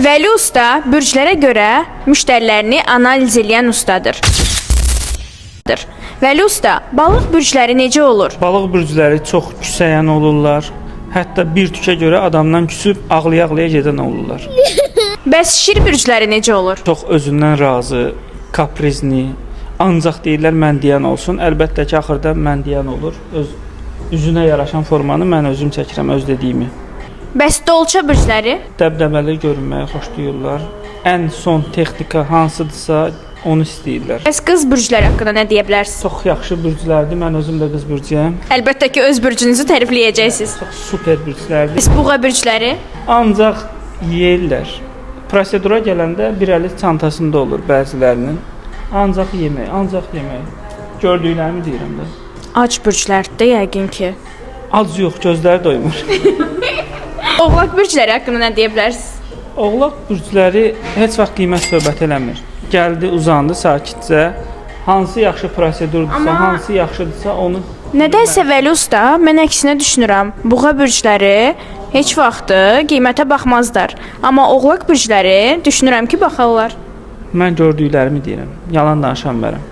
Vəli usta bürclərə görə müştərilərini analiz edən ustadır. Vəli usta, balıq bürcləri necə olur? Balıq bürcləri çox küsəyən olurlar. Hətta bir tükə görə adamdan küsüb ağlaya-ağlaya gedən olurlar. Bəs şir bürcləri necə olur? Çox özündən razı, kaprizli, ancaq deyirlər mən deyən olsun. Əlbəttə ki, axırda mən deyən olur. Öz üzünə yaraşan formanı mən özüm çəkirəm, öz dediyimi. Bəs dolça bürcləri? Dəbdəbəli görünməyi xoşlayırlar. Ən son texnika hansıdırsa onu istəyirlər. Bəs qız bürcləri haqqında nə deyə bilərsiniz? Çox yaxşı bürclərdir. Mən özüm də qız bürcüyəm. Əlbəttə ki, öz bürcünüzü tərifləyəcəksiniz. Çox super bürclərdir. Bəs buğa bürcləri? Ancaq yeyirlər. Prosedura gələndə bir əli çantasında olur bəzilərinin. Ancaq yemək. Gördüklərimi deyirəm də. Ac bürclərdir yəqin ki. Az yox, gözləri doymur. Oğlaq bürcləri haqqında nə deyə bilərsiniz? Oğlaq bürcləri heç vaxt qiymət söhbət eləmir. Gəldi, uzandı sakitcə. Hansı yaxşı prosedurdursa, hansı yaxşıdırsa onu... Nədənsə Vəli usta, mən əksinə düşünürəm. Buğa bürcləri heç vaxtı qiymətə baxmazlar. Amma oğlaq bürcləri düşünürəm ki, baxarlar. Mən gördüklərimi deyirəm. Yalan danışa bilmərəm.